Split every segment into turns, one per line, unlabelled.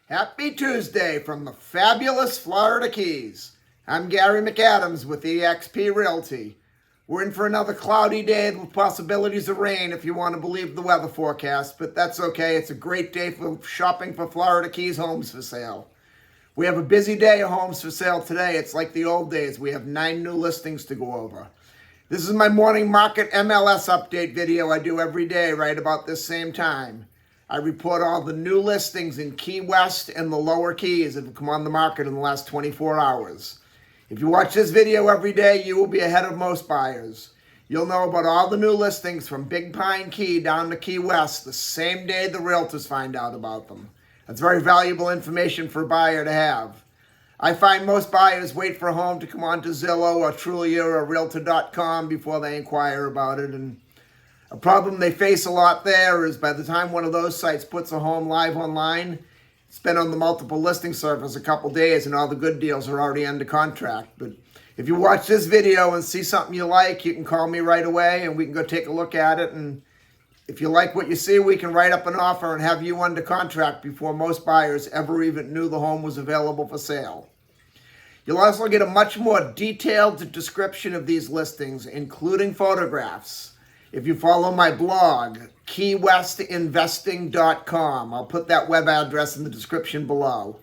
Happy Tuesday from the fabulous Florida Keys. I'm Gary McAdams with eXp Realty. We're in for another cloudy day with possibilities of rain if you want to believe the weather forecast, but that's okay. It's a great day for shopping for Florida Keys homes for sale. We have a busy day of homes for sale today. It's like the old days. We have 9 new listings to go over. This is my morning market MLS update video I do every day right about this same time. I report all the new listings in Key West and the Lower Keys that have come on the market in the last 24 hours. If you watch this video every day, you will be ahead of most buyers. You'll know about all the new listings from Big Pine Key down to Key West the same day the realtors find out about them. That's very valuable information for a buyer to have. I find most buyers wait for a home to come onto Zillow or Trulia or Realtor.com before they inquire about it, and a problem they face a lot there is by the time one of those sites puts a home live online, it's been on the multiple listing service a couple days and all the good deals are already under contract. But if you watch this video and see something you like, you can call me right away and we can go take a look at it. And if you like what you see, we can write up an offer and have you under contract before most buyers ever even knew the home was available for sale. You'll also get a much more detailed description of these listings, including photographs, if you follow my blog, keywestinvesting.com. I'll put that web address in the description below.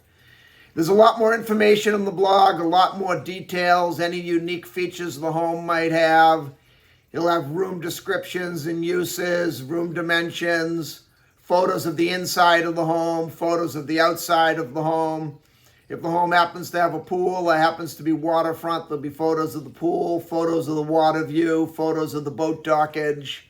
There's a lot more information on the blog, a lot more details, any unique features the home might have. You'll have room descriptions and uses, room dimensions, photos of the inside of the home, photos of the outside of the home. If the home happens to have a pool or happens to be waterfront, there'll be photos of the pool, photos of the water view, photos of the boat dockage.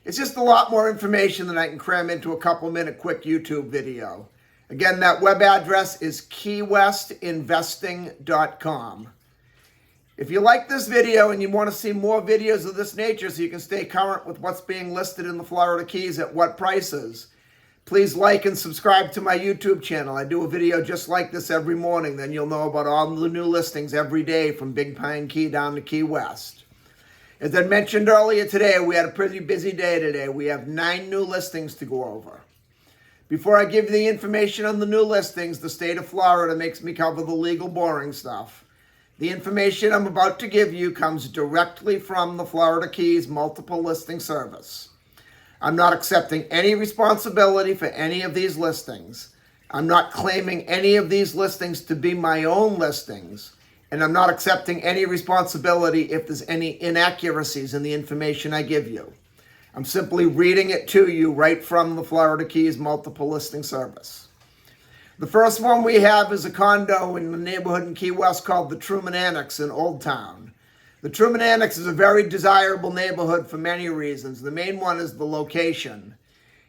It's just a lot more information than I can cram into a couple-minute quick YouTube video. Again, that web address is keywestinvesting.com. If you like this video and you want to see more videos of this nature so you can stay current with what's being listed in the Florida Keys at what prices, please like and subscribe to my YouTube channel. I do a video just like this every morning. Then you'll know about all the new listings every day from Big Pine Key down to Key West. As I mentioned earlier today, we had a pretty busy day today. We have 9 new listings to go over. Before I give you the information on the new listings, the state of Florida makes me cover the legal boring stuff. The information I'm about to give you comes directly from the Florida Keys multiple listing service. I'm not accepting any responsibility for any of these listings. I'm not claiming any of these listings to be my own listings. And I'm not accepting any responsibility if there's any inaccuracies in the information I give you. I'm simply reading it to you right from the Florida Keys multiple listing service. The first one we have is a condo in the neighborhood in Key West called the Truman Annex in Old Town. The Truman Annex is a very desirable neighborhood for many reasons. The main one is the location.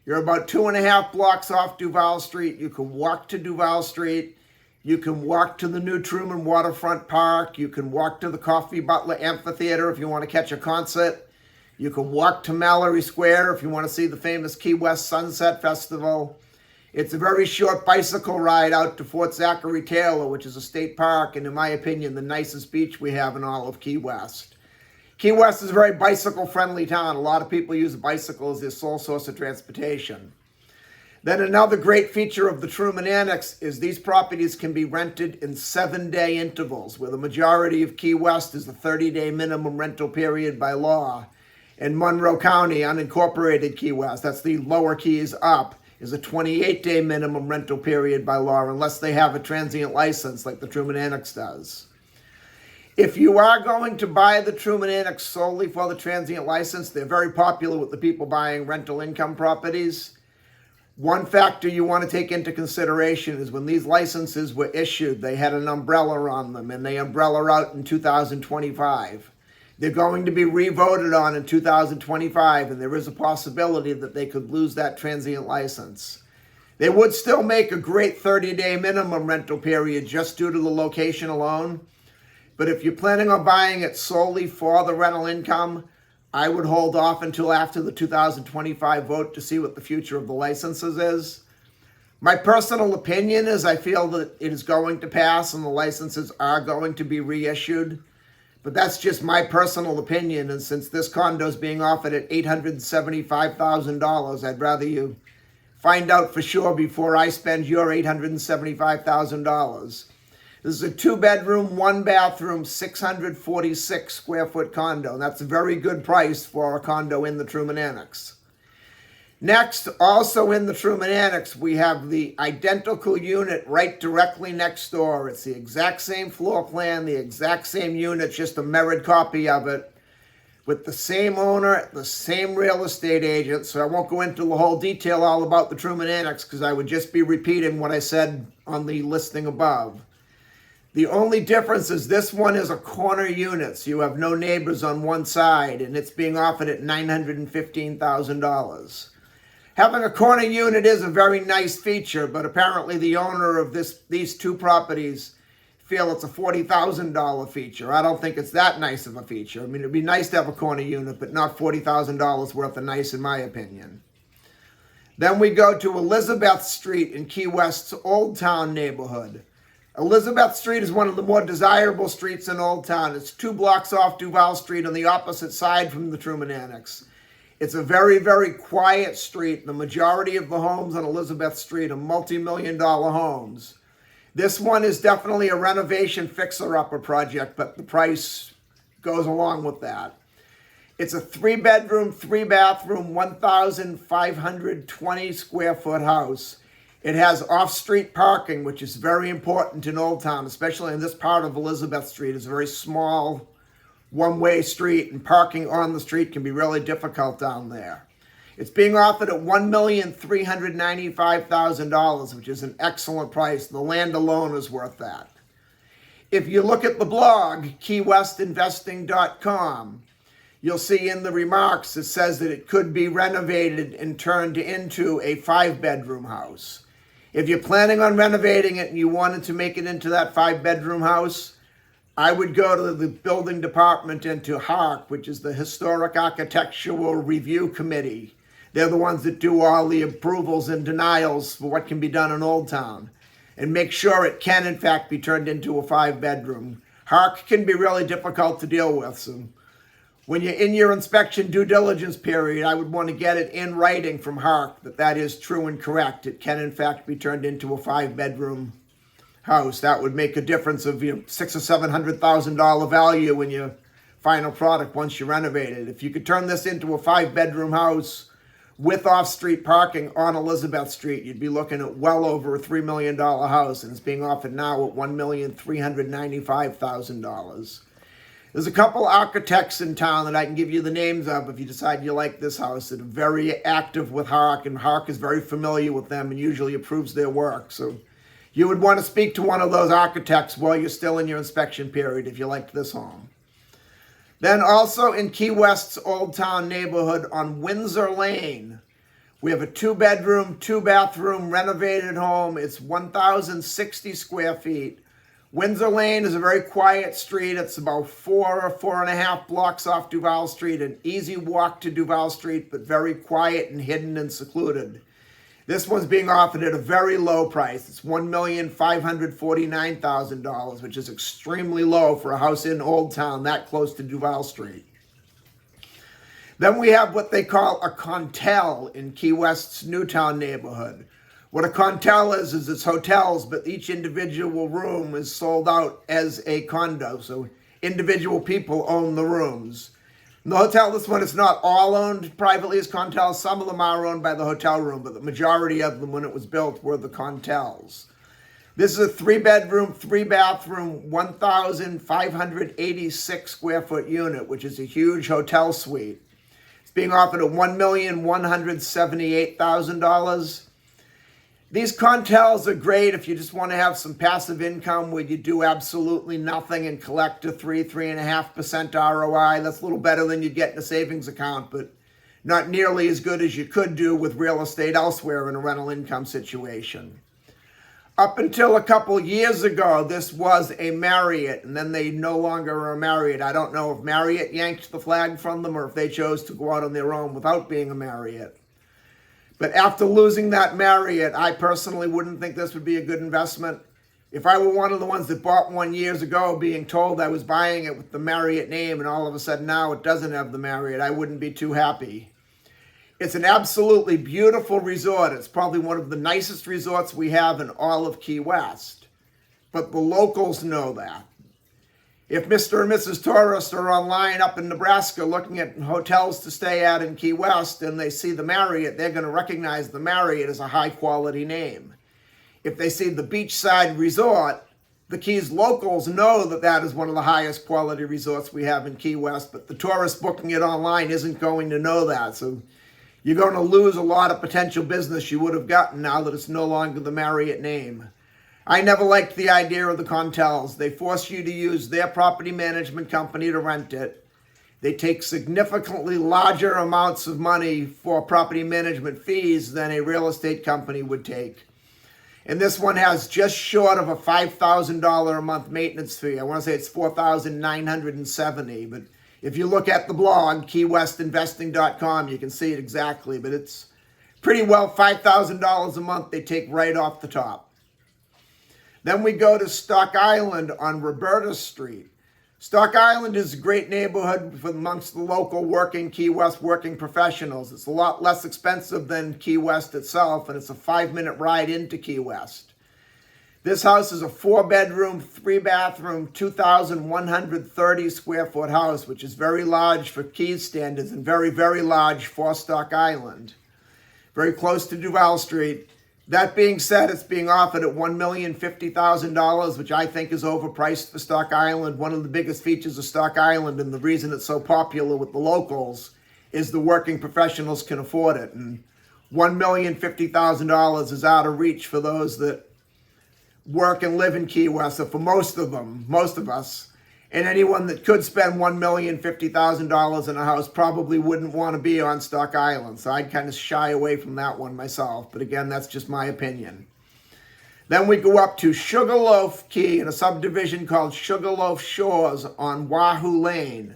You're about 2.5 blocks off Duval Street. You can walk to Duval Street. You can walk to the new Truman Waterfront Park. You can walk to the Coffee Butler Amphitheater if you want to catch a concert. You can walk to Mallory Square if you want to see the famous Key West Sunset Festival. It's a very short bicycle ride out to Fort Zachary Taylor, which is a state park, and in my opinion, the nicest beach we have in all of Key West. Key West is a very bicycle-friendly town. A lot of people use a bicycle as their sole source of transportation. Then another great feature of the Truman Annex is these properties can be rented in 7-day intervals, where the majority of Key West is a 30-day minimum rental period by law. In Monroe County, unincorporated Key West, that's the lower Keys up, is a 28-day minimum rental period by law unless they have a transient license like the Truman Annex does. If you are going to buy the Truman Annex solely for the transient license, they're very popular with the people buying rental income properties. One factor you want to take into consideration is when these licenses were issued, they had an umbrella on them, and they umbrella out in 2025. They're going to be re-voted on in 2025, and there is a possibility that they could lose that transient license. They would still make a great 30-day minimum rental period just due to the location alone. But if you're planning on buying it solely for the rental income, I would hold off until after the 2025 vote to see what the future of the licenses is. My personal opinion is I feel that it is going to pass and the licenses are going to be reissued. But that's just my personal opinion, and since this condo is being offered at $875,000, I'd rather you find out for sure before I spend your $875,000. This is a 2-bedroom, 1-bathroom, 646 square foot condo. And that's a very good price for a condo in the Truman Annex. Next, also in the Truman Annex, we have the identical unit right directly next door. It's the exact same floor plan, the exact same unit, just a mirrored copy of it, with the same owner, the same real estate agent. So I won't go into the whole detail all about the Truman Annex because I would just be repeating what I said on the listing above. The only difference is this one is a corner unit, so you have no neighbors on one side, and it's being offered at $915,000. Having a corner unit is a very nice feature, but apparently the owner of these two properties feel it's a $40,000 feature. I don't think it's that nice of a feature. I mean, it'd be nice to have a corner unit, but not $40,000 worth of nice in my opinion. Then we go to Elizabeth Street in Key West's Old Town neighborhood. Elizabeth Street is one of the more desirable streets in Old Town. It's 2 blocks off Duval Street on the opposite side from the Truman Annex. It's a very, very quiet street. The majority of the homes on Elizabeth Street are multi-million-dollar homes. This one is definitely a renovation fixer-upper project, but the price goes along with that. It's a 3-bedroom, 3-bathroom, 1,520 square foot house. It has off-street parking, which is very important in Old Town, especially in this part of Elizabeth Street. It's a very small one-way street, and parking on the street can be really difficult down there. It's being offered at $1,395,000, which is an excellent price. The land alone is worth that. If you look at the blog, keywestinvesting.com, you'll see in the remarks it says that it could be renovated and turned into a 5-bedroom house. If you're planning on renovating it and you wanted to make it into that 5-bedroom house, I would go to the building department and to HARC, which is the Historic Architectural Review Committee. They're the ones that do all the approvals and denials for what can be done in Old Town, and make sure it can in fact be turned into a 5-bedroom. HARC can be really difficult to deal with, so when you're in your inspection due diligence period, I would want to get it in writing from HARC that that is true and correct. It can in fact be turned into a 5-bedroom house. That would make a difference of $600,000 or $700,000 value in your final product once you renovate it. If you could turn this into a 5-bedroom house with off-street parking on Elizabeth Street, you'd be looking at well over a $3 million house, and it's being offered now at $1,395,000. There's a couple architects in town that I can give you the names of if you decide you like this house that are very active with HARC, and HARC is very familiar with them and usually approves their work. So you would want to speak to one of those architects while you're still in your inspection period if you liked this home. Then also in Key West's Old Town neighborhood on Windsor Lane, we have a 2-bedroom, 2-bathroom renovated home. It's 1,060 square feet. Windsor Lane is a very quiet street. It's about 4 or 4.5 blocks off Duval Street, an easy walk to Duval Street, but very quiet and hidden and secluded. This one's being offered at a very low price. It's $1,549,000, which is extremely low for a house in Old Town that close to Duval Street. Then we have what they call a Contel in Key West's Newtown neighborhood. What a Contel is it's hotels, but each individual room is sold out as a condo, so individual people own the rooms. In the hotel, this one is not all owned privately as Contels. Some of them are owned by the hotel room, but the majority of them, when it was built, were the Contels. This is a 3-bedroom, 3-bathroom, 1,586 square foot unit, which is a huge hotel suite. It's being offered at $1,178,000. These Contels are great if you just want to have some passive income where you do absolutely nothing and collect a 3.5% ROI. That's a little better than you'd get in a savings account, but not nearly as good as you could do with real estate elsewhere in a rental income situation. Up until a couple years ago, this was a Marriott, and then they no longer are a Marriott. I don't know if Marriott yanked the flag from them or if they chose to go out on their own without being a Marriott. But after losing that Marriott, I personally wouldn't think this would be a good investment. If I were one of the ones that bought one years ago being told I was buying it with the Marriott name and all of a sudden now it doesn't have the Marriott, I wouldn't be too happy. It's an absolutely beautiful resort. It's probably one of the nicest resorts we have in all of Key West. But the locals know that. If Mr. and Mrs. Tourists are online up in Nebraska looking at hotels to stay at in Key West and they see the Marriott, they're going to recognize the Marriott as a high-quality name. If they see the beachside resort, the Keys locals know that that is one of the highest quality resorts we have in Key West, but the tourist booking it online isn't going to know that. So you're going to lose a lot of potential business you would have gotten now that it's no longer the Marriott name. I never liked the idea of the Contels. They force you to use their property management company to rent it. They take significantly larger amounts of money for property management fees than a real estate company would take. And this one has just short of a $5,000 a month maintenance fee. I want to say it's $4,970. But if you look at the blog, keywestinvesting.com, you can see it exactly. But it's pretty well $5,000 a month they take right off the top. Then we go to Stock Island on Roberta Street. Stock Island is a great neighborhood for amongst the local working Key West working professionals. It's a lot less expensive than Key West itself, and it's a 5-minute ride into Key West. This house is a 4-bedroom, 3-bathroom, 2,130 square foot house, which is very large for Keys standards and very, very large for Stock Island. Very close to Duval Street. That being said, it's being offered at $1,050,000, which I think is overpriced for Stock Island. One of the biggest features of Stock Island, and the reason it's so popular with the locals, is the working professionals can afford it. And $1,050,000 is out of reach for those that work and live in Key West, or for most of them, most of us. And anyone that could spend $1,050,000 in a house probably wouldn't want to be on Stock Island. So I'd kind of shy away from that one myself. But again, that's just my opinion. Then we go up to Sugarloaf Key in a subdivision called Sugarloaf Shores on Wahoo Lane.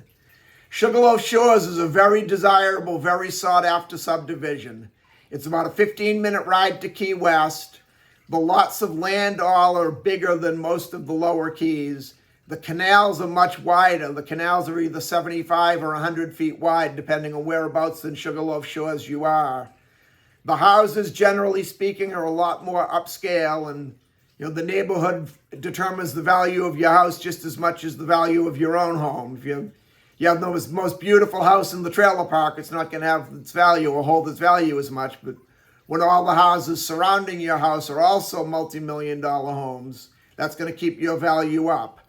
Sugarloaf Shores is a very desirable, very sought-after subdivision. It's about a 15-minute ride to Key West. The lots of land all are bigger than most of the lower keys. The canals are much wider. The canals are either 75 or 100 feet wide, depending on whereabouts in Sugarloaf Shores you are. The houses, generally speaking, are a lot more upscale, and the neighborhood determines the value of your house just as much as the value of your own home. If you have the most beautiful house in the trailer park, it's not going to have its value or hold its value as much. But when all the houses surrounding your house are also multi-million-dollar homes, that's going to keep your value up.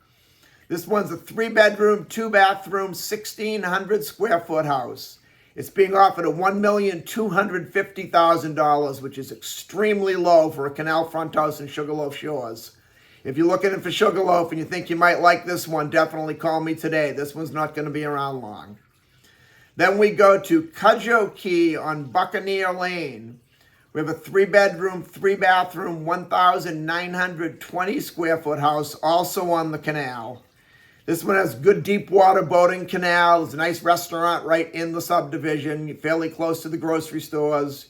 This one's a 3-bedroom, 2-bathroom, 1,600 square foot house. It's being offered at $1,250,000, which is extremely low for a canal front house in Sugarloaf Shores. If you're looking for Sugarloaf and you think you might like this one, definitely call me today. This one's not going to be around long. Then we go to Cudjoe Key on Buccaneer Lane. We have a 3-bedroom, 3-bathroom, 1,920 square foot house, also on the canal. This one has good deep water boating canal. There's a nice restaurant right in the subdivision. You're fairly close to the grocery stores.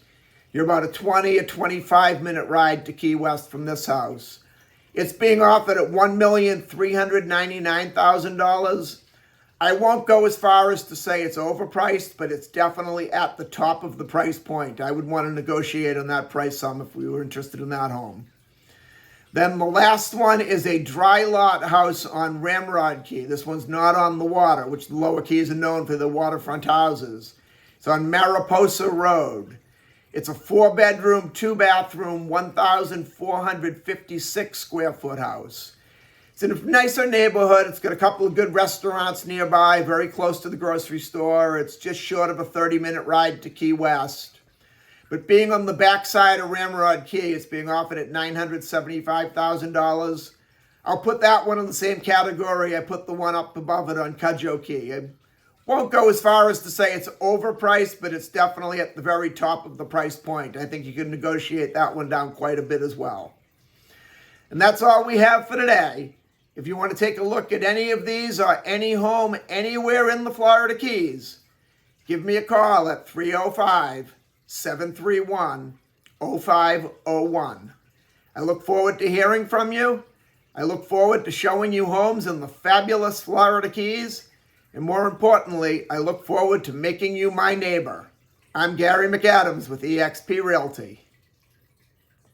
You're about a 20 or 25-minute ride to Key West from this house. It's being offered at $1,399,000. I won't go as far as to say it's overpriced, but it's definitely at the top of the price point. I would want to negotiate on that price some if we were interested in that home. Then the last one is a dry lot house on Ramrod Key. This one's not on the water, which the lower keys are known for, the waterfront houses. It's on Mariposa Road. It's a 4-bedroom, 2-bathroom, 1,456 square foot house. It's in a nicer neighborhood. It's got a couple of good restaurants nearby, very close to the grocery store. It's just short of a 30-minute ride to Key West. But being on the backside of Ramrod Key, it's being offered at $975,000. I'll put that one in the same category I put the one up above it on Cudjoe Key. I won't go as far as to say it's overpriced, but it's definitely at the very top of the price point. I think you can negotiate that one down quite a bit as well. And that's all we have for today. If you want to take a look at any of these or any home anywhere in the Florida Keys, give me a call at 305-731-0501. I look forward to hearing from you. I look forward to showing you homes in the fabulous Florida Keys. And more importantly, I look forward to making you my neighbor. I'm Gary McAdams with eXp Realty.